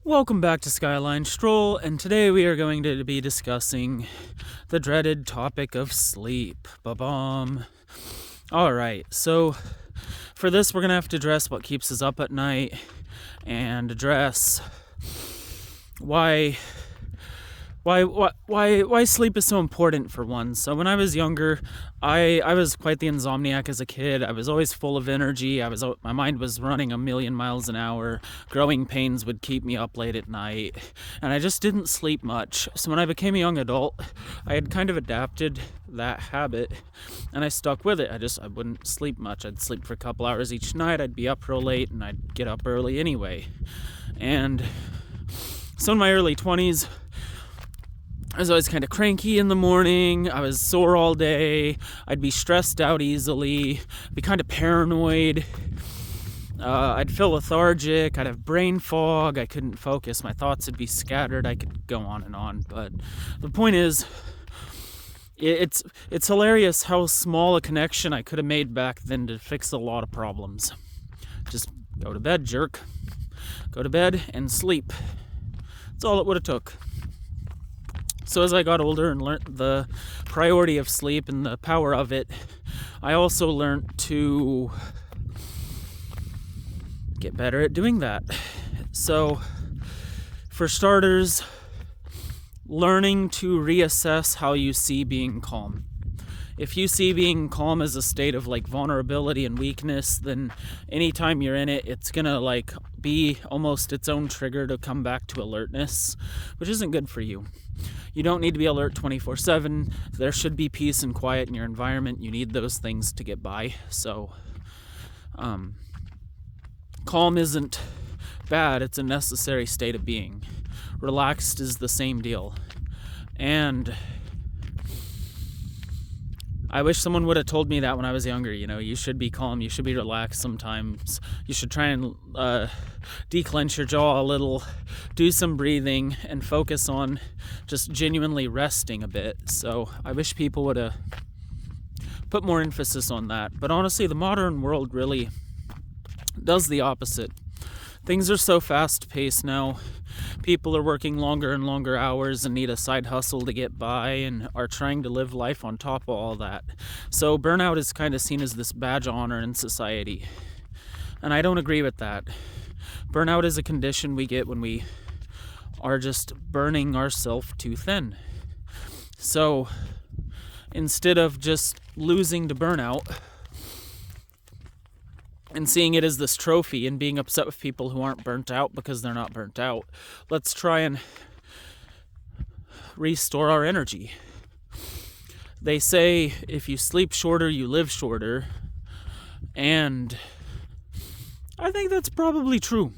Welcome back to Skyline Stroll, and today we are going to be discussing the dreaded topic of sleep. Ba-bum. Alright, so for this we're going to have to address what keeps us up at night and address why sleep is so important for one. So when I was younger, I was quite the insomniac as a kid. I was always full of energy. My mind was running a million miles an hour. Growing pains would keep me up late at night, and I just didn't sleep much. So when I became a young adult, I had kind of adapted that habit, and I stuck with it. I wouldn't sleep much. I'd sleep for a couple hours each night. I'd be up real late, and I'd get up early anyway. And so in my early 20s, I was always kind of cranky in the morning. I was sore all day. I'd be stressed out easily, be kind of paranoid. I'd feel lethargic. I'd have brain fog. I couldn't focus. My thoughts would be scattered. I could go on and on. But the point is, it's hilarious how small a connection I could have made back then to fix a lot of problems. Just go to bed, jerk. Go to bed and sleep. That's all it would have took. So as I got older and learned the priority of sleep and the power of it, I also learned to get better at doing that. So, for starters, learning to reassess how you see being calm. If you see being calm as a state of vulnerability and weakness, then anytime you're in it, it's gonna be almost its own trigger to come back to alertness, which isn't good for you. You don't need to be alert 24/7. There should be peace and quiet in your environment. You need those things to get by. So, calm isn't bad. It's a necessary state of being. Relaxed is the same deal. And I wish someone would have told me that when I was younger. You should be calm, you should be relaxed sometimes. You should try and declench your jaw a little, do some breathing, and focus on just genuinely resting a bit. So I wish people would have put more emphasis on that. But honestly, the modern world really does the opposite. Things are so fast-paced now. People are working longer and longer hours and need a side hustle to get by and are trying to live life on top of all that. So burnout is kind of seen as this badge of honor in society. And I don't agree with that. Burnout is a condition we get when we are just burning ourselves too thin. So instead of just losing to burnout and seeing it as this trophy and being upset with people who aren't burnt out because they're not burnt out, let's try and restore our energy. They say if you sleep shorter, you live shorter. And I think that's probably true.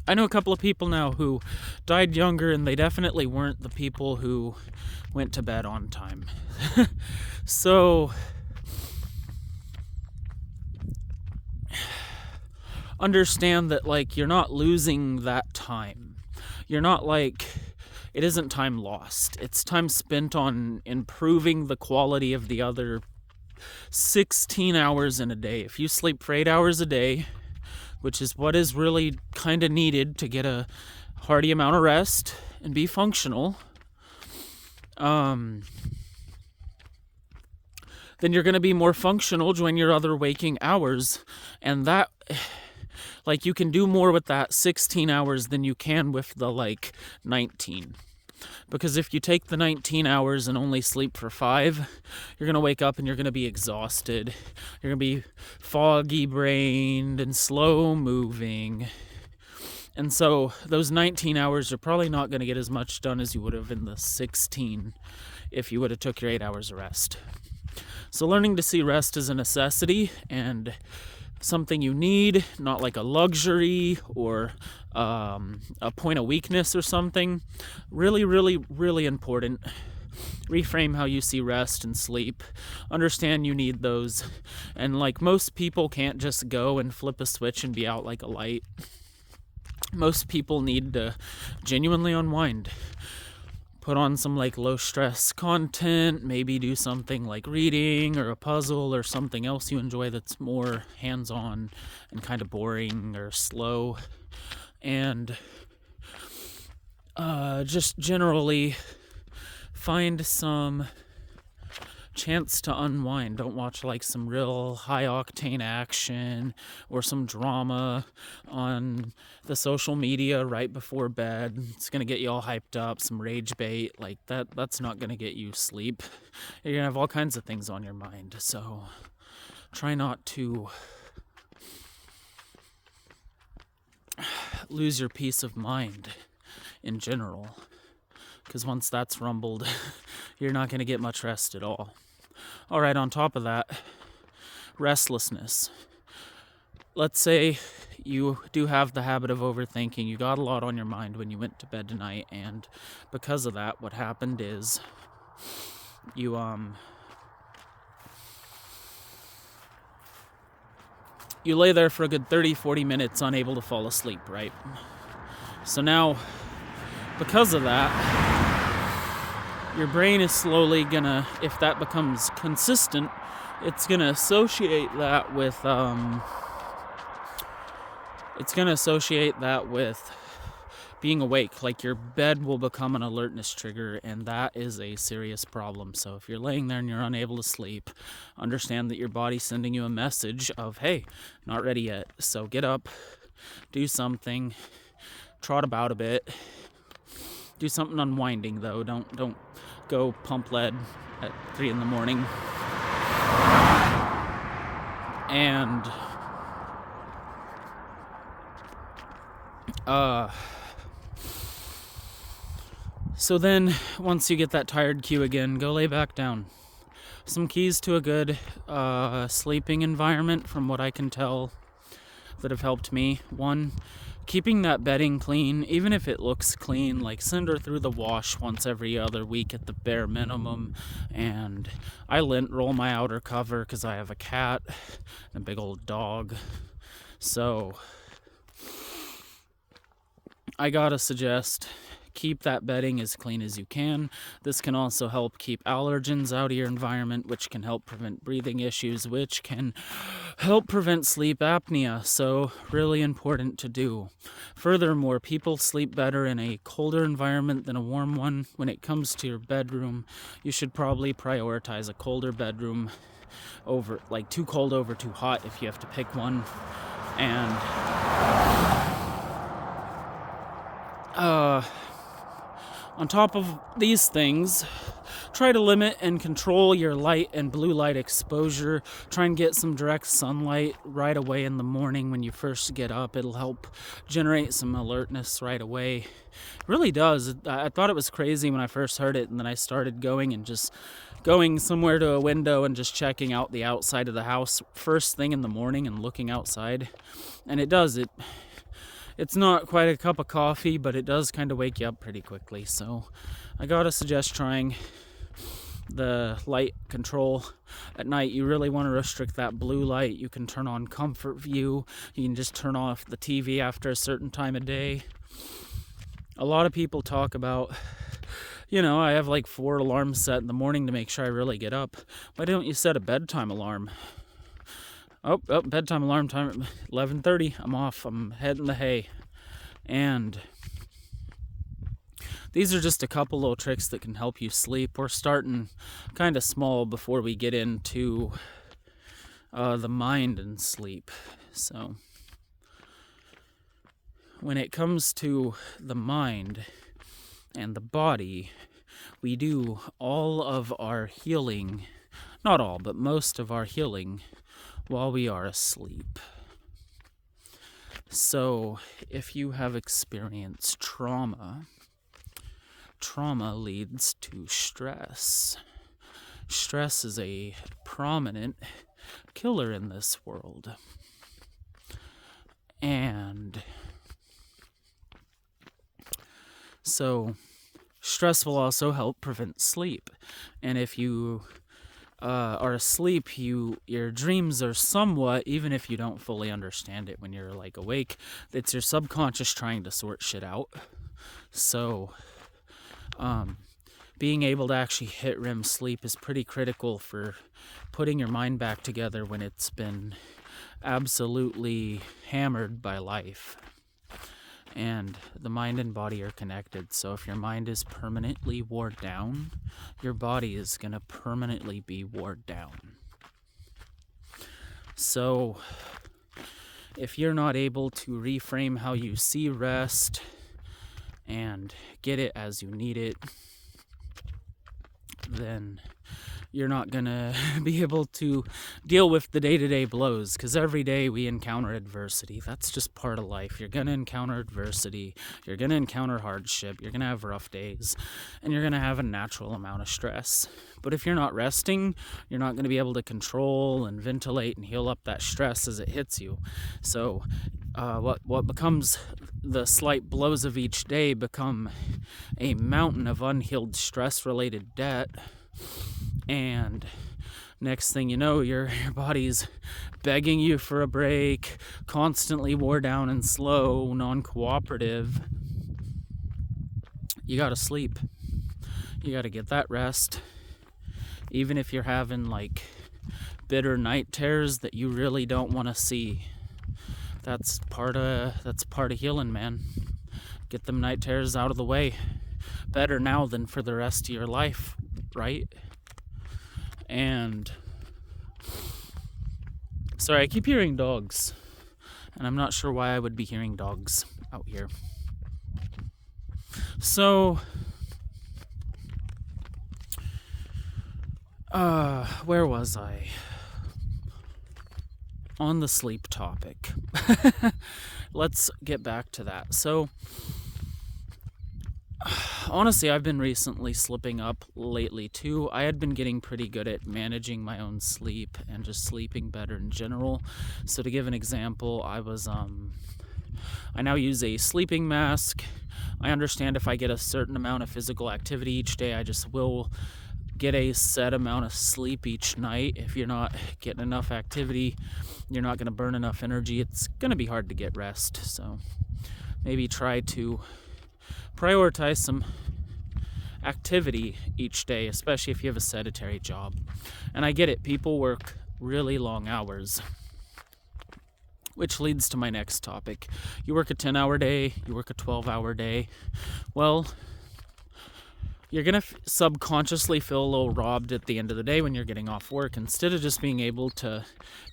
I know a couple of people now who died younger, and they definitely weren't the people who went to bed on time. So understand that you're not losing that time. You're not it isn't time lost. It's time spent on improving the quality of the other 16 hours in a day. If you sleep for 8 hours a day, which is what is really kind of needed to get a hearty amount of rest and be functional, then you're going to be more functional during your other waking hours. And that, you can do more with that 16 hours than you can with the 19. Because if you take the 19 hours and only sleep for 5, you're going to wake up and you're going to be exhausted. You're going to be foggy-brained and slow-moving. And so those 19 hours are probably not going to get as much done as you would have in the 16 if you would have took your 8 hours of rest. So learning to see rest as a necessity and something you need, not like a luxury or a point of weakness or something. Really, really, really important. Reframe how you see rest and sleep. Understand you need those. And most people can't just go and flip a switch and be out like a light. Most people need to genuinely unwind. Put on some low stress content, maybe do something like reading or a puzzle or something else you enjoy that's more hands-on and kind of boring or slow. and just generally find some chance to unwind. Don't watch like some real high octane action or some drama on the social media right before bed. It's gonna get you all hyped up, some rage bait like that's not gonna get you sleep. You're gonna have all kinds of things on your mind, so try not to lose your peace of mind in general, because once that's rumbled, you're not going to get much rest at all. All right, on top of that, restlessness. Let's say you do have the habit of overthinking. You got a lot on your mind when you went to bed tonight, and because of that, what happened is you lay there for a good 30-40 minutes unable to fall asleep, right? So now, because of that, your brain is slowly gonna, if that becomes consistent, it's gonna associate that with being awake. Like your bed will become an alertness trigger, and that is a serious problem. So if you're laying there and you're unable to sleep, understand that your body's sending you a message of, hey, not ready yet. So get up, do something, trot about a bit, do something unwinding though. Don't go pump lead at 3 a.m. And so then once you get that tired cue again, go lay back down. Some keys to a good sleeping environment, from what I can tell, that have helped me. 1, keeping that bedding clean, even if it looks clean, like send her through the wash once every other week at the bare minimum. And I lint roll my outer cover because I have a cat and a big old dog. So I gotta suggest, keep that bedding as clean as you can. This can also help keep allergens out of your environment, which can help prevent breathing issues, which can help prevent sleep apnea. So really important to do. Furthermore, people sleep better in a colder environment than a warm one. When it comes to your bedroom, you should probably prioritize a colder bedroom over, like, too cold over too hot if you have to pick one. And on top of these things, try to limit and control your light and blue light exposure. Try and get some direct sunlight right away in the morning when you first get up. It'll help generate some alertness right away. It really does. I thought it was crazy when I first heard it, and then I started going somewhere to a window and just checking out the outside of the house first thing in the morning and looking outside. And it does. It's not quite a cup of coffee, but it does kind of wake you up pretty quickly. So I gotta suggest trying the light control at night. You really want to restrict that blue light. You can turn on comfort view. You can just turn off the TV after a certain time of day. A lot of people talk about, I have like 4 alarms set in the morning to make sure I really get up. Why don't you set a bedtime alarm? Oh, bedtime alarm time at 11:30. I'm off. I'm heading the hay. And these are just a couple little tricks that can help you sleep. We're starting kind of small before we get into the mind and sleep. So when it comes to the mind and the body, we do all of our healing, not all, but most of our healing, while we are asleep. So if you have experienced trauma leads to stress. Stress is a prominent killer in this world. And so stress will also help prevent sleep. And if you are asleep, your dreams are somewhat, even if you don't fully understand it when you're like awake, it's your subconscious trying to sort shit out. So being able to actually hit REM sleep is pretty critical for putting your mind back together when it's been absolutely hammered by life. And the mind and body are connected. So if your mind is permanently wore down, your body is going to permanently be wore down. So if you're not able to reframe how you see rest and get it as you need it, then you're not going to be able to deal with the day-to-day blows, because every day we encounter adversity. That's just part of life. You're going to encounter adversity. You're going to encounter hardship. You're going to have rough days, and you're going to have a natural amount of stress. But if you're not resting, you're not going to be able to control and ventilate and heal up that stress as it hits you. So what becomes the slight blows of each day become a mountain of unhealed stress-related debt. And next thing you know, your body's begging you for a break, constantly wore down and slow, non-cooperative. You gotta sleep. You gotta get that rest. Even if you're having like bitter night terrors that you really don't want to see. That's part of healing, man. Get them night terrors out of the way. Better now than for the rest of your life, right? And sorry, I keep hearing dogs, and I'm not sure why I would be hearing dogs out here. So where was I? On the sleep topic. Let's get back to that. So honestly, I've been recently slipping up lately too. I had been getting pretty good at managing my own sleep and just sleeping better in general. So to give an example, I now use a sleeping mask. I understand if I get a certain amount of physical activity each day, I just will get a set amount of sleep each night. If you're not getting enough activity, you're not going to burn enough energy. It's going to be hard to get rest. So maybe try to prioritize some activity each day, especially if you have a sedentary job. And I get it, people work really long hours, which leads to my next topic. You work a 10-hour day, you work a 12-hour day. Well, you're going to subconsciously feel a little robbed at the end of the day when you're getting off work. Instead of just being able to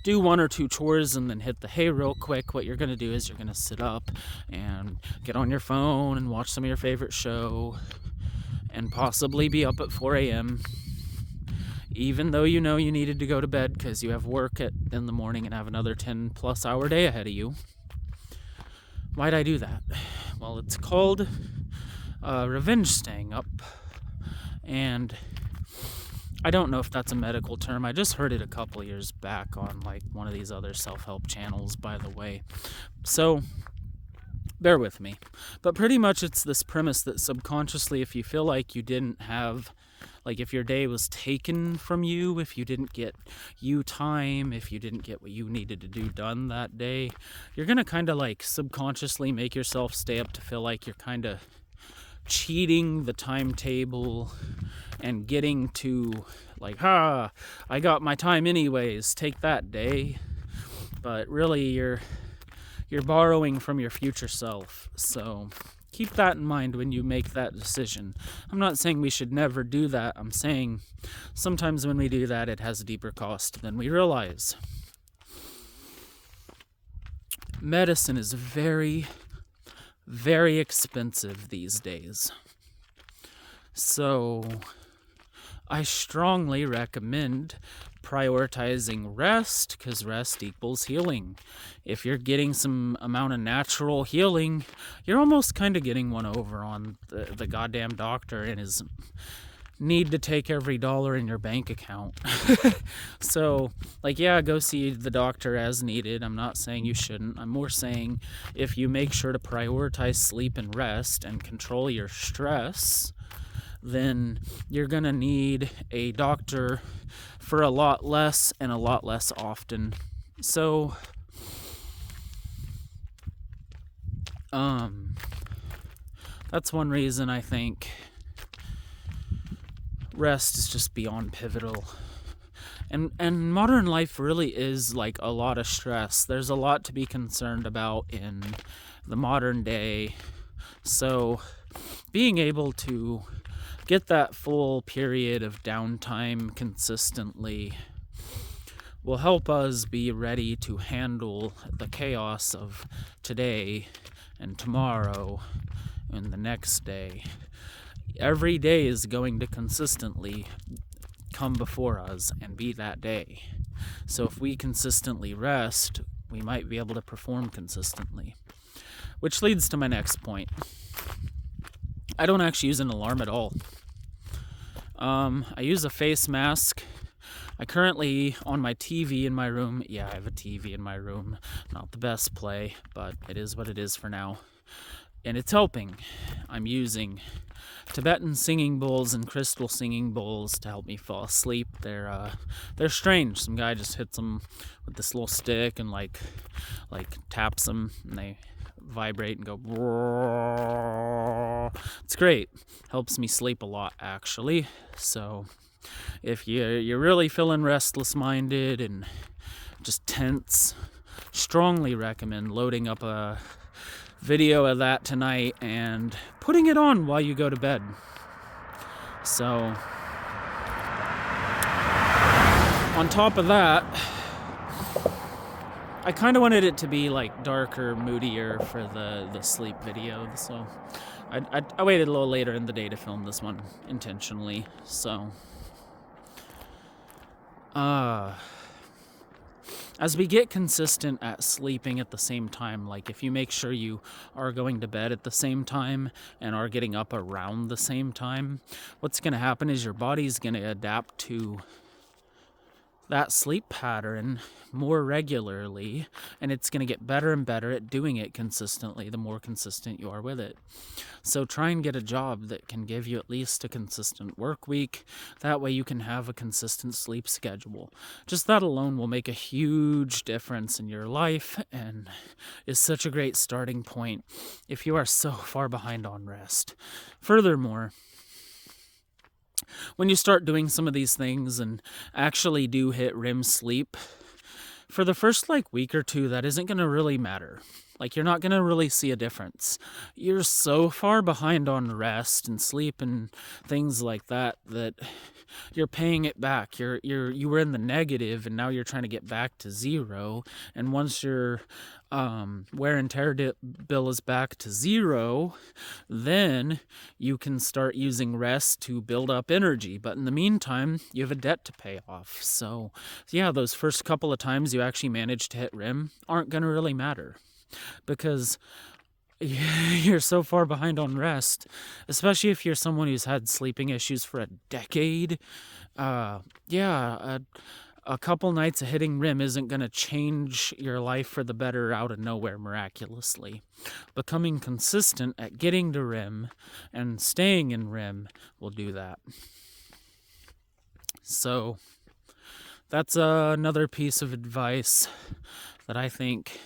do one or two chores and then hit the hay real quick, what you're going to do is you're going to sit up and get on your phone and watch some of your favorite show and possibly be up at 4 a.m. even though you know you needed to go to bed because you have work in the morning and have another 10+ hour day ahead of you. Why'd I do that? Well, it's called revenge staying up. And I don't know if that's a medical term. I just heard it a couple years back on like one of these other self-help channels, by the way. So bear with me. But pretty much it's this premise that subconsciously, if you feel like you didn't have, like if your day was taken from you, if you didn't get you time, if you didn't get what you needed to do done that day, you're going to kind of like subconsciously make yourself stay up to feel like you're kind of cheating the timetable and getting to like, I got my time anyways, take that day. But really you're borrowing from your future self. So keep that in mind when you make that decision. I'm not saying we should never do that. I'm saying sometimes when we do that, it has a deeper cost than we realize. Medicine is very, very expensive these days. So I strongly recommend prioritizing rest, because rest equals healing. If you're getting some amount of natural healing, you're almost kind of getting one over on the goddamn doctor and his need to take every dollar in your bank account. So, like, yeah, go see the doctor as needed. I'm not saying you shouldn't. I'm more saying if you make sure to prioritize sleep and rest and control your stress, then you're going to need a doctor for a lot less and a lot less often. So, that's one reason I think rest is just beyond pivotal. And modern life really is like a lot of stress. There's a lot to be concerned about in the modern day. So being able to get that full period of downtime consistently will help us be ready to handle the chaos of today and tomorrow and the next day. Every day is going to consistently come before us and be that day. So if we consistently rest, we might be able to perform consistently. Which leads to my next point. I don't actually use an alarm at all. I use a face mask. I currently, on my TV in my room, I have a TV in my room. Not the best play, but it is what it is for now. And it's helping. I'm using Tibetan singing bowls and crystal singing bowls to help me fall asleep. They're strange. Some guy just hits them with this little stick and like taps them, and they vibrate and go. It's great. Helps me sleep a lot, actually. So if you're really feeling restless-minded and just tense, strongly recommend loading up a video of that tonight and putting it on while you go to bed. So on top of that, I kind of wanted it to be like darker, moodier for the sleep video, so I waited a little later in the day to film this one intentionally. So as we get consistent at sleeping at the same time, like if you make sure you are going to bed at the same time and are getting up around the same time, what's going to happen is your body's going to adapt to that sleep pattern more regularly, and it's going to get better and better at doing it consistently the more consistent you are with it. So try and get a job that can give you at least a consistent work week. That way you can have a consistent sleep schedule. Just that alone will make a huge difference in your life and is such a great starting point if you are so far behind on rest. Furthermore, when you start doing some of these things and actually do hit REM sleep, for the first week or two, that isn't going to really matter. You're not going to really see a difference. You're so far behind on rest and sleep and things like that you're paying it back. You were in the negative, and now you're trying to get back to zero. And once your wear and tear bill is back to zero, then you can start using rest to build up energy. But in the meantime, you have a debt to pay off. So yeah, those first couple of times you actually manage to hit REM aren't going to really matter, because you're so far behind on rest, especially if you're someone who's had sleeping issues for a decade. A couple nights of hitting REM isn't going to change your life for the better out of nowhere miraculously. Becoming consistent at getting to REM and staying in REM will do that. So that's another piece of advice that I think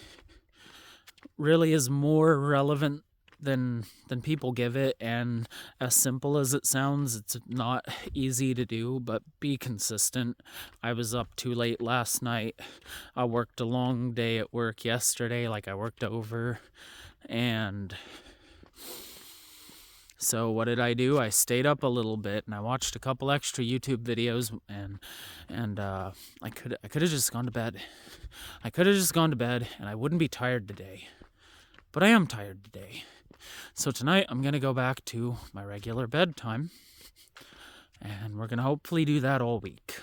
really is more relevant than people give it, and as simple as it sounds, it's not easy to do, but be consistent. I was up too late last night. I worked a long day at work yesterday, I worked over, and so what did I do? I stayed up a little bit and I watched a couple extra YouTube videos, and I could have just gone to bed. And I wouldn't be tired today. But I am tired today. So tonight I'm going to go back to my regular bedtime, and we're going to hopefully do that all week.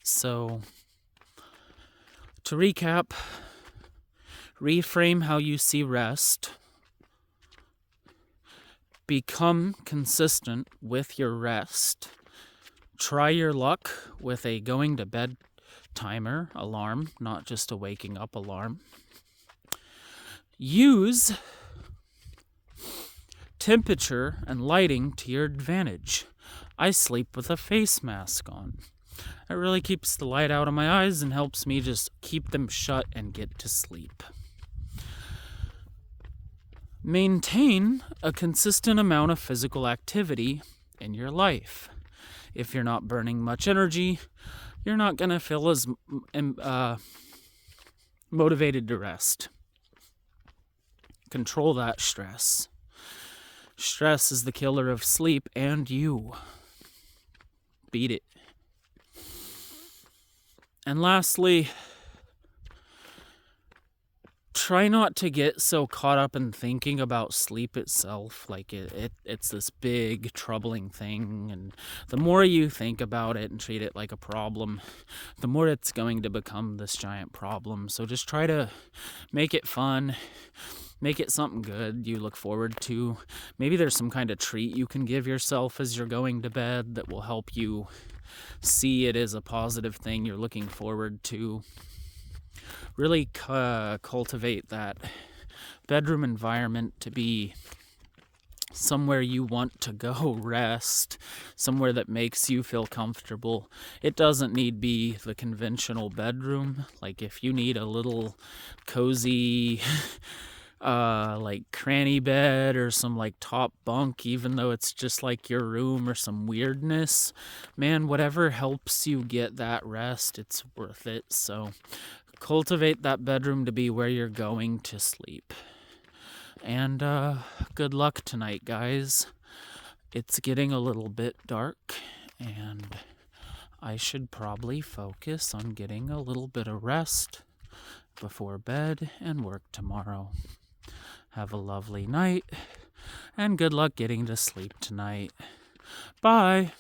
So to recap, reframe how you see rest. Become consistent with your rest. Try your luck with a going to bed timer alarm, not just a waking up alarm. Use temperature and lighting to your advantage. I sleep with a face mask on. It really keeps the light out of my eyes and helps me just keep them shut and get to sleep. Maintain a consistent amount of physical activity in your life. If you're not burning much energy, you're not going to feel as motivated to rest. Control that stress. Stress is the killer of sleep and you. Beat it. And lastly, try not to get so caught up in thinking about sleep itself, like it's this big troubling thing, and the more you think about it and treat it like a problem, the more it's going to become this giant problem. So just try to make it fun, make it something good you look forward to. Maybe there's some kind of treat you can give yourself as you're going to bed that will help you see it as a positive thing you're looking forward to. Really cultivate that bedroom environment to be somewhere you want to go rest, somewhere that makes you feel comfortable. It doesn't need be the conventional bedroom. Like if you need a little cozy like cranny bed or some like top bunk, even though it's just like your room or some weirdness, man, whatever helps you get that rest, it's worth it. So cultivate that bedroom to be where you're going to sleep. And good luck tonight, guys. It's getting a little bit dark, and I should probably focus on getting a little bit of rest before bed and work tomorrow. Have a lovely night, and good luck getting to sleep tonight. Bye.